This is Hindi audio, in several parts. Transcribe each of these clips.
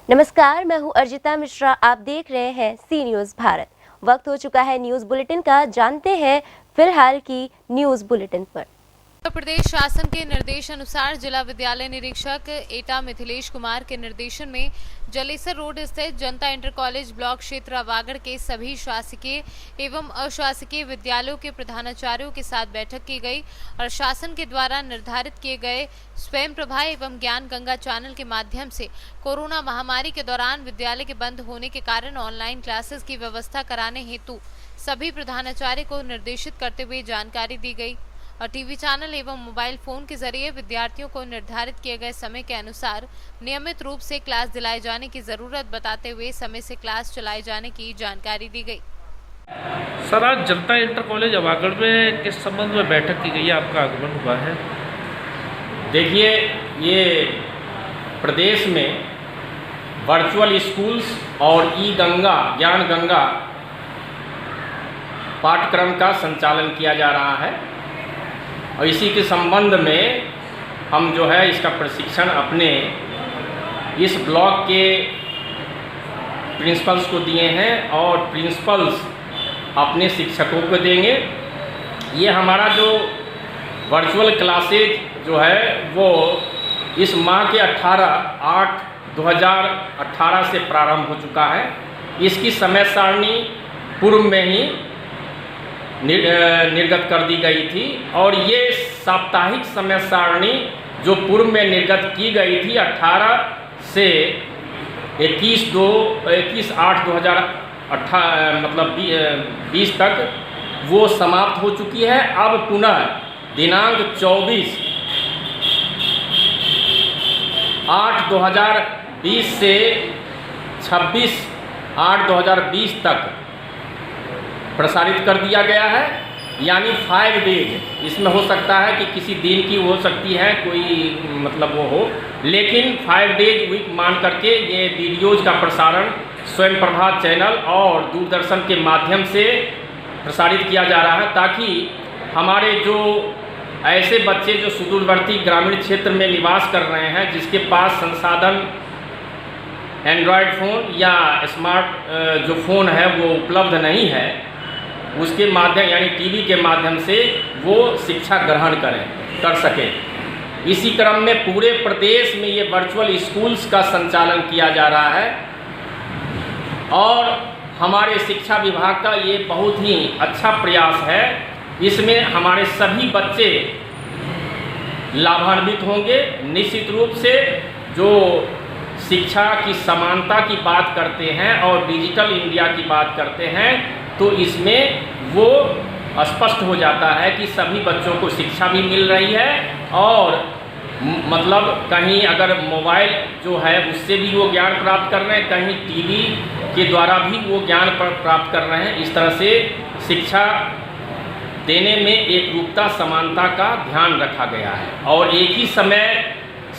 नमस्कार, मैं हूं अर्जिता मिश्रा। आप देख रहे हैं सी न्यूज़ भारत। वक्त हो चुका है न्यूज़ बुलेटिन का। जानते हैं फिलहाल की न्यूज़ बुलेटिन पर। उत्तर प्रदेश शासन के निर्देशानुसार जिला विद्यालय निरीक्षक एटा मिथिलेश कुमार के निर्देशन में जलेसर रोड स्थित जनता इंटर कॉलेज ब्लॉक क्षेत्र अवागढ़ के सभी शासकीय एवं अशासकीय विद्यालयों के प्रधानाचार्यों के साथ बैठक की गई और शासन के द्वारा निर्धारित किए गए स्वयं प्रभा एवं ज्ञान गंगा चैनल के माध्यम से कोरोना महामारी के दौरान विद्यालय के बंद होने के कारण ऑनलाइन क्लासेस की व्यवस्था कराने हेतु सभी प्रधानाचार्य को निर्देशित करते हुए जानकारी दी गई और टीवी चैनल एवं मोबाइल फोन के जरिए विद्यार्थियों को निर्धारित किए गए समय के अनुसार नियमित रूप से क्लास दिलाए जाने की जरूरत बताते हुए समय से क्लास चलाए जाने की जानकारी दी गई। सर, आज जनता इंटर कॉलेज अवागढ़ में किस संबंध में बैठक की गई है, आपका आगमन हुआ है? देखिए, ये प्रदेश में वर्चुअल स्कूल्स और ई गंगा ज्ञान गंगा पाठ्यक्रम का संचालन किया जा रहा है और इसी के संबंध में हम जो है इसका प्रशिक्षण अपने इस ब्लॉक के प्रिंसिपल्स को दिए हैं और प्रिंसिपल्स अपने शिक्षकों को देंगे। ये हमारा जो वर्चुअल क्लासेज जो है वो इस माह के 18/8/2018 से प्रारंभ हो चुका है। इसकी समय सारणी पूर्व में ही निर्गत कर दी गई थी और ये साप्ताहिक समय सारणी जो पूर्व में निर्गत की गई थी 18 से 21/8/2018 मतलब 20 तक वो समाप्त हो चुकी है। अब पुनः दिनांक 24/8/2020 से 26/8/2020 तक प्रसारित कर दिया गया है, यानी 5 डेज। इसमें हो सकता है कि किसी दिन की हो सकती है, कोई मतलब वो हो, लेकिन 5 डेज वीक मान करके ये वीडियोज़ का प्रसारण स्वयं प्रभा चैनल और दूरदर्शन के माध्यम से प्रसारित किया जा रहा है ताकि हमारे जो ऐसे बच्चे जो सुदूरवर्ती ग्रामीण क्षेत्र में निवास कर रहे हैं, जिसके पास संसाधन एंड्रॉयड फ़ोन या स्मार्ट जो फ़ोन है वो उपलब्ध नहीं है, उसके माध्यम यानी टीवी के माध्यम से वो शिक्षा ग्रहण कर सकें। इसी क्रम में पूरे प्रदेश में ये वर्चुअल स्कूल्स का संचालन किया जा रहा है और हमारे शिक्षा विभाग का ये बहुत ही अच्छा प्रयास है। इसमें हमारे सभी बच्चे लाभान्वित होंगे। निश्चित रूप से जो शिक्षा की समानता की बात करते हैं और डिजिटल इंडिया की बात करते हैं, तो इसमें वो स्पष्ट हो जाता है कि सभी बच्चों को शिक्षा भी मिल रही है और मतलब कहीं अगर मोबाइल जो है उससे भी वो ज्ञान प्राप्त कर रहे हैं, कहीं टीवी के द्वारा भी वो ज्ञान प्राप्त कर रहे हैं। इस तरह से शिक्षा देने में एक रूपता समानता का ध्यान रखा गया है और एक ही समय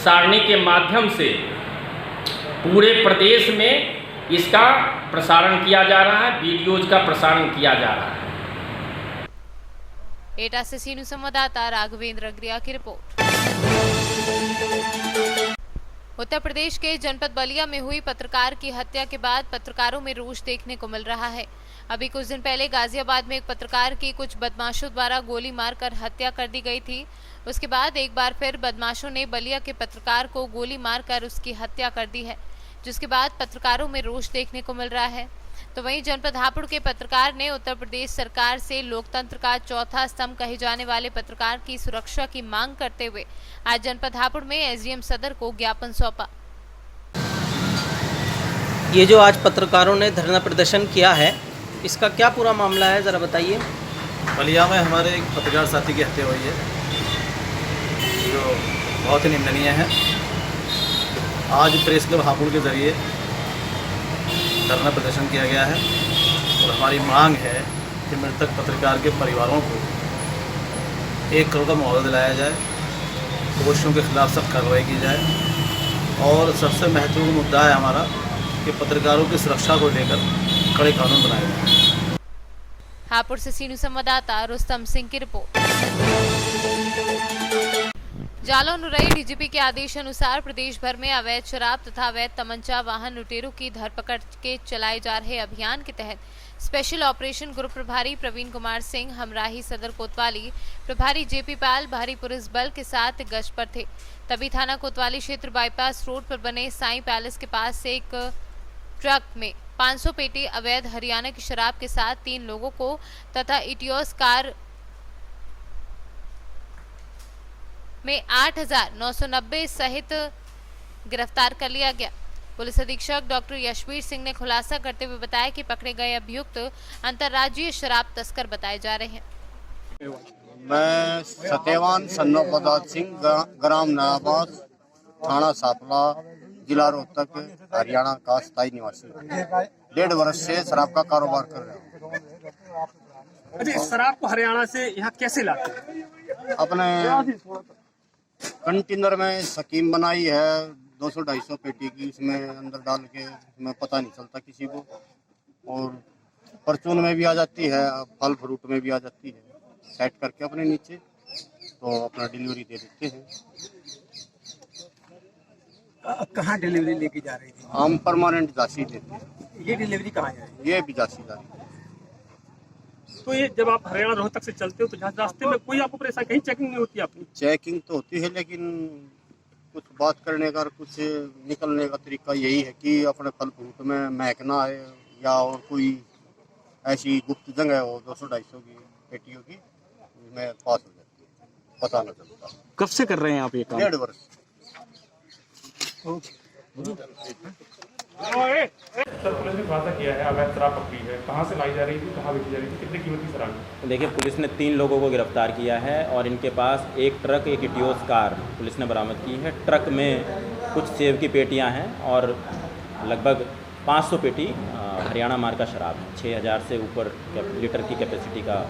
सारणी के माध्यम से पूरे प्रदेश में इसका प्रसारण किया जा रहा है, वीडियोज का प्रसारण किया जा रहा है। एटा से सी न्यूज़ संवाददाता राघवेंद्र अग्रिया की रिपोर्ट। उत्तर प्रदेश के जनपद बलिया में हुई पत्रकार की हत्या के बाद पत्रकारों में रोष देखने को मिल रहा है। अभी कुछ दिन पहले गाजियाबाद में एक पत्रकार की कुछ बदमाशों द्वारा गोली मारकर हत्या कर दी गई थी। उसके बाद एक बार फिर बदमाशों ने बलिया के पत्रकार को गोली मारकर उसकी हत्या कर दी है, जिसके बाद पत्रकारों में रोष देखने को मिल रहा है। तो वहीं जनपद हापुड़ के पत्रकार ने उत्तर प्रदेश सरकार से लोकतंत्र का चौथा स्तंभ कहे जाने वाले पत्रकार की सुरक्षा की मांग करते हुए आज जनपद हापुड़ में एसडीएम सदर को ज्ञापन सौंपा। ये जो आज पत्रकारों ने धरना प्रदर्शन किया है, इसका क्या पूरा मामला है, ज़रा बताइए। बलिया में हमारे एक पत्रकार साथी की हत्या हुई है जो बहुत ही निंदनीय है। आज प्रेस क्लब हापुड़ के ज़रिए धरना प्रदर्शन किया गया है और हमारी मांग है कि मृतक पत्रकार के परिवारों को 1 करोड़ का मुआवजा दिलाया जाए, दोषियों के खिलाफ सख्त कार्रवाई की जाए और सबसे महत्वपूर्ण मुद्दा है हमारा कि पत्रकारों की सुरक्षा को लेकर कड़े कानून बनाए जाए। हापुड़ से सी न्यूज़ संवाददाता रुस्तम सिंह की रिपोर्ट। जालौन उरई डीजीपी के आदेश अनुसार प्रदेश भर में अवैध शराब तथा अवैध तमंचा वाहन लुटेरों की धरपकड़ के चलाए जा रहे अभियान के तहत स्पेशल ऑपरेशन ग्रुप प्रभारी प्रवीण कुमार सिंह हमराही सदर कोतवाली प्रभारी जेपी पाल भारी पुलिस बल के साथ गश्त पर थे। तभी थाना कोतवाली क्षेत्र बाईपास रोड पर बने साईं पैलेस के पास से एक ट्रक में 500 पेटी अवैध हरियाणा की शराब के साथ 3 लोगों को तथा इटियोस कार में 8,990 सहित गिरफ्तार कर लिया गया। पुलिस अधीक्षक डॉक्टर यशवीर सिंह ने खुलासा करते हुए बताया कि पकड़े गए अभियुक्त अंतर्राज्यीय शराब तस्कर बताए जा रहे हैं। मैं सत्यवान सन्नो पदार्थ सिंह ग्राम नयाबाद थाना सापला जिला रोहतक हरियाणा का स्थायी निवासी 1.5 वर्ष से शराब का कारोबार कर रहा हूँ। अच्छा, शराब को हरियाणा से यहाँ कैसे लाते हैं? अपने कंटेनर में स्कीम बनाई है 200-250 पेटी की, उसमें अंदर डाल के उसमें पता नहीं चलता किसी को, और परचून में भी आ जाती है, फल फ्रूट में भी आ जाती है, सेट करके अपने नीचे तो अपना डिलीवरी दे देते हैं। कहाँ डिलीवरी लेके जा रही थी? हम परमानेंट जासी देते हैं। ये डिलीवरी कहाँ जा रही है? ये भी जासी जा रही है। तो ये जब आप हरियाणा रोहतक से चलते हो तो जहाँ रास्ते में कोई आपको परेशानी, कहीं चेकिंग नहीं होती अपनी? चेकिंग तो होती है, लेकिन कुछ बात करने का, कुछ निकलने का तरीका यही है कि अपने फल फ्रूट में महक ना आए, या और कोई ऐसी गुप्त जगह हो 200-250 की पेटियों की, उसमें पास हो जाती है, पता न चलता। कब से कर रहे हैं आप ये काम? 1.5 वर्ष। सर, पुलिस ने वादा किया है अवैध शराब पकड़ी है, कहाँ से लाई जा रही थी, कहाँ बेची जा रही थी, कितने कीमत की शराब? देखिए, पुलिस ने 3 लोगों को गिरफ्तार किया है और इनके पास एक ट्रक, एक इटियोस कार पुलिस ने बरामद की है। ट्रक में कुछ सेब की पेटियां हैं और लगभग 500 पेटी हरियाणा मार्ग का शराब है। 6,000 से ऊपर लीटर की कैपेसिटी का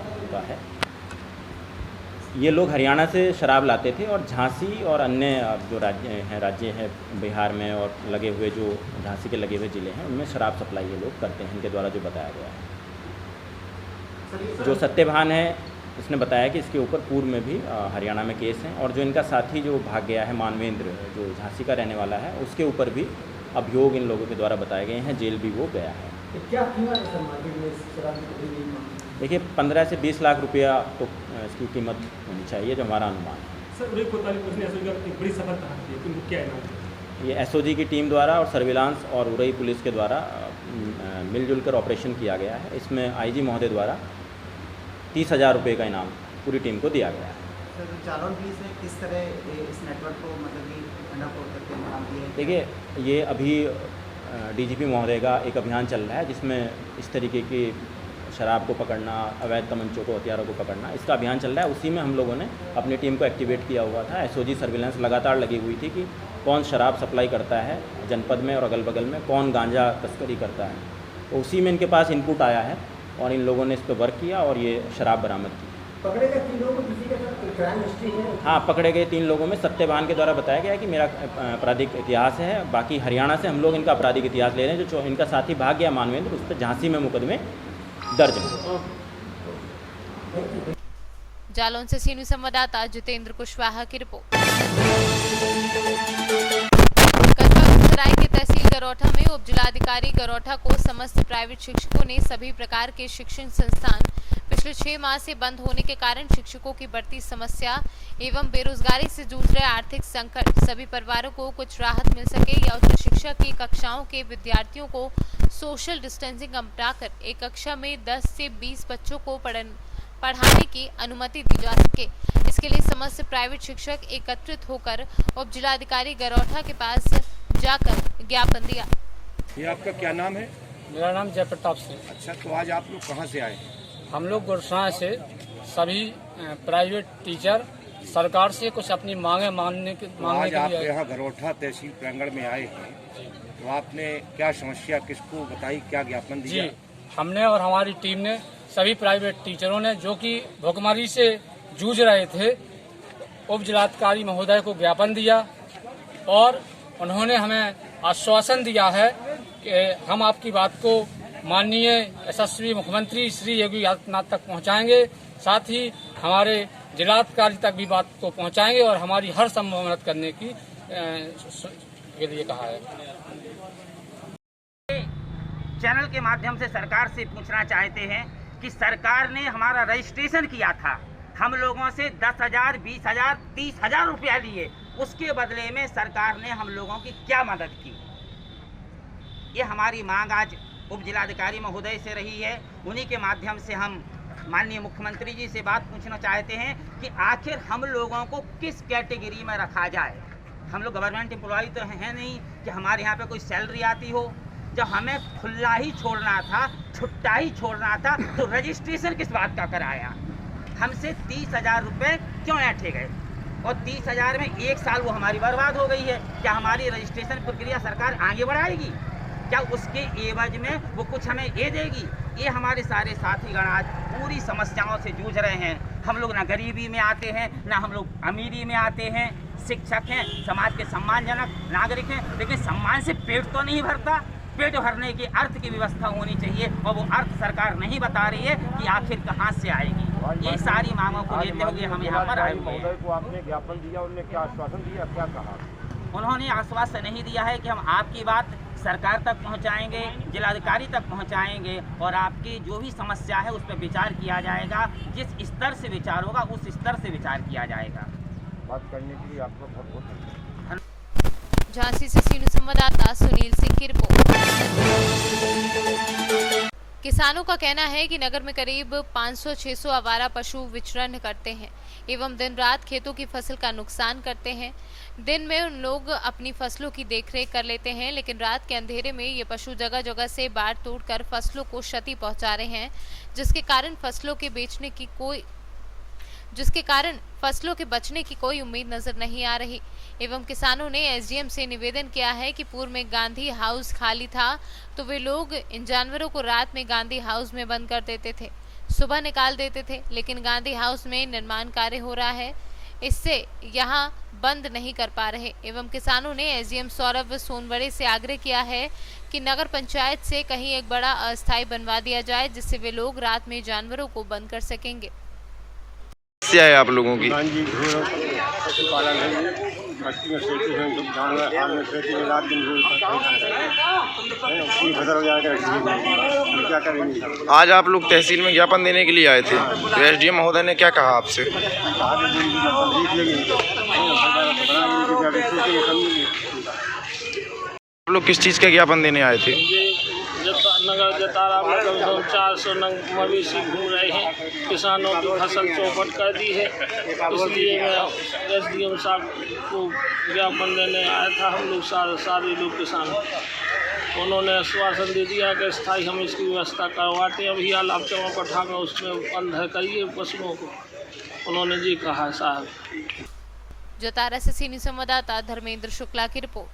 है। ये लोग हरियाणा से शराब लाते थे और झांसी और अन्य जो राज्य हैं बिहार में और लगे हुए जो झांसी के लगे हुए ज़िले हैं उनमें शराब सप्लाई ये लोग करते हैं, इनके द्वारा जो बताया गया है। जो सत्यवान है उसने बताया कि इसके ऊपर पूर्व में भी हरियाणा में केस हैं, और जो इनका साथी जो भाग गया है मानवेंद्र, जो झांसी का रहने वाला है, उसके ऊपर भी अभियोग इन लोगों के द्वारा बताए गए हैं, जेल भी वो गया है। क्या कीमत है सर मार्केट में शराब की? देखिए, 15 से 20 लाख रुपया तो इसकी कीमत होनी चाहिए, जो हमारा अनुमान है। सर, कोतवाली पुलिस ने एसओजी की बड़ी सफलता हासिल की है, क्या है? ये एसओजी की टीम द्वारा और सर्विलांस और उरई पुलिस के द्वारा मिलजुल कर ऑपरेशन किया गया है। इसमें आईजी महोदय द्वारा 30,000 रुपये का इनाम पूरी टीम को दिया गया है। सर, जालौन पुलिस ने किस तरह इस नेटवर्क को मतलब कि अंडाफोड़ करके नाम दिया है? देखिए, ये अभी डीजीपी महोदय का एक अभियान चल रहा है जिसमें इस तरीके की शराब को पकड़ना, अवैध तमंचों को, हथियारों को पकड़ना, इसका अभियान चल रहा है। उसी में हम लोगों ने अपनी टीम को एक्टिवेट किया हुआ था। एसओजी सर्विलांस लगातार लगी हुई थी कि कौन शराब सप्लाई करता है जनपद में और अगल बगल में, कौन गांजा तस्करी करता है। तो उसी में इनके पास इनपुट आया है और इन लोगों ने इस पर वर्क किया और ये शराब बरामद की। पकड़े गए 3 लोगों को किसी के साथ क्राइम हिस्ट्री है? हाँ, पकड़े गए 3 लोगों में सत्यवान के द्वारा बताया गया कि मेरा आपराधिक इतिहास है। बाकी हरियाणा से हम लोग इनका आपराधिक इतिहास ले रहे हैं। जो इनका साथी भाग गया मानवेंद्र, उस पर झांसी में मुकदमे दर्ज है। जालौन से सीनियर संवाददाता जितेंद्र कुशवाहा की रिपोर्ट। सराय के तहसील गरौठा में उप जिलाधिकारी गरौठा को समस्त प्राइवेट शिक्षकों ने सभी प्रकार के शिक्षण संस्थान पिछले 6 माह से बंद होने के कारण शिक्षकों की बढ़ती समस्या एवं बेरोजगारी से जूझ रहे आर्थिक संकट, सभी परिवारों को कुछ राहत मिल सके या उच्च शिक्षा की कक्षाओं के विद्यार्थियों को सोशल डिस्टेंसिंग अपनाकर एक कक्षा में 10 से 20 बच्चों को पढ़ाने की अनुमति दी जा सके। इसके लिए समस्त प्राइवेट शिक्षक एकत्रित होकर उप जिलाधिकारी गरौठा के पास जाकर ज्ञापन दिया। ये आपका क्या नाम है? मेरा नाम जयप्रताप सिंह। अच्छा, तो आज आप लोग कहाँ से आए? हम लोग गुरसाए से सभी प्राइवेट टीचर सरकार से कुछ अपनी मांगे मानने के लिए आप यहाँ गरौठा तहसील प्रांगण में आए हैं, तो आपने क्या समस्या किसको बताई, क्या ज्ञापन दिया? जी, हमने और हमारी टीम ने सभी प्राइवेट टीचरों ने जो कि भुखमरी से जूझ रहे थे, उप जिलाधिकारी महोदय को ज्ञापन दिया और उन्होंने हमें आश्वासन दिया है कि हम आपकी बात को माननीय यशस्वी मुख्यमंत्री श्री योगी आदित्यनाथ तक पहुंचाएंगे। साथ ही हमारे जिलाधिकारी तक भी बात को पहुंचाएंगे और हमारी हर संभव मदद करने की के लिए कहा है। चैनल के माध्यम से सरकार से पूछना चाहते हैं कि सरकार ने हमारा रजिस्ट्रेशन किया था, हम लोगों से 10,000, 20,000, 30,000 रुपया लिए, उसके बदले में सरकार ने हम लोगों की क्या मदद की। ये हमारी मांग आज उप जिलाधिकारी महोदय से रही है। उन्हीं के माध्यम से हम माननीय मुख्यमंत्री जी से बात पूछना चाहते हैं कि आखिर हम लोगों को किस कैटेगरी में रखा जाए। हम लोग गवर्नमेंट एम्प्लॉय तो हैं नहीं कि हमारे यहाँ पे कोई सैलरी आती हो। जब हमें खुला ही छोड़ना था, छुट्टा ही छोड़ना था, तो रजिस्ट्रेशन किस बात का कराया। हमसे 30,000 रुपये क्यों ऐंठे गए और 30,000 में एक साल वो हमारी बर्बाद हो गई है। क्या हमारी रजिस्ट्रेशन प्रक्रिया सरकार आगे बढ़ाएगी? क्या उसके एवज में वो कुछ हमें ये देगी? ये हमारे सारे साथीगण आज पूरी समस्याओं से जूझ रहे हैं। हम लोग ना गरीबी में आते हैं, ना हम लोग अमीरी में आते हैं। शिक्षक हैं, समाज के सम्मानजनक नागरिक हैं, लेकिन सम्मान से पेट तो नहीं भरता। पेट भरने की अर्थ की व्यवस्था होनी चाहिए और वो अर्थ सरकार नहीं बता रही है कि आखिर कहाँ से आएगी। ये सारी मांगों को लेते हुए हम यहाँ पर आए हुए हैं। को आपने ज्ञापन दिया, उन्होंने क्या आश्वासन दिया, क्या कहा? उन्होंने आश्वासन नहीं दिया है कि हम आपकी बात सरकार तक पहुंचाएंगे, जिलाधिकारी तक पहुंचाएंगे और आपकी जो भी समस्या है उस पर विचार किया जाएगा। जिस स्तर से विचार होगा उस स्तर से विचार किया जाएगा। बात करने के लिए आपका बहुत बहुत धन्यवाद। झांसी से सीनियर संवाददाता सुनील सिंह की रिपोर्ट। किसानों का कहना है कि नगर में करीब 500-600 आवारा पशु विचरण करते हैं एवं दिन रात खेतों की फसल का नुकसान करते हैं। दिन में उन लोग अपनी फसलों की देखरेख कर लेते हैं, लेकिन रात के अंधेरे में ये पशु जगह जगह से बाढ़ तोड़कर फसलों को क्षति पहुंचा रहे हैं, जिसके कारण फसलों के बचने की कोई उम्मीद नजर नहीं आ रही। एवं किसानों ने एसडीएम से निवेदन किया है कि पूर्व में गांधी हाउस खाली था तो वे लोग इन जानवरों को रात में गांधी हाउस में बंद कर देते थे, सुबह निकाल देते थे, लेकिन गांधी हाउस में निर्माण कार्य हो रहा है, इससे यहाँ बंद नहीं कर पा रहे। एवं किसानों ने एसडीएम सौरभ सोनवड़े से आग्रह किया है कि नगर पंचायत से कहीं एक बड़ा अस्थायी बनवा दिया जाए, जिससे वे लोग रात में जानवरों को बंद कर सकेंगे। क्या है आप लोगों की? पशुपालन है, मस्ती में सोते हैं, जानवर हाल में सोते हैं, रात दिन पूरी फसल हो जाएगा, क्या करेंगे। आज आप लोग तहसील में ज्ञापन देने के लिए आए थे, तो एसडीएम महोदय ने क्या कहा आपसे? आप लोग किस चीज़ का ज्ञापन देने आए थे? नगर जतारा मतलब 400 नंग मवेशी घूम रहे हैं, किसानों की फसल चौपट कर दी है, इसलिए मैं एसडीएम साहब को ज्ञापन देने आया था। हम लोग सारे लोग किसान, उन्होंने आश्वासन दे दिया कि स्थायी हम इसकी व्यवस्था करवाते हैं। अभी हाल आप चौक उठाकर उसमें बंद करिए पशुओं को, उन्होंने जी कहा साहब। जतारा से सीनियर संवाददाता धर्मेंद्र शुक्ला की रिपोर्ट।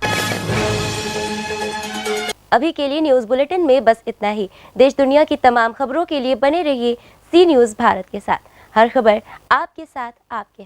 अभी के लिए न्यूज़ बुलेटिन में बस इतना ही। देश दुनिया की तमाम खबरों के लिए बने रहिए सी न्यूज़ भारत के साथ। हर खबर आपके साथ, आपके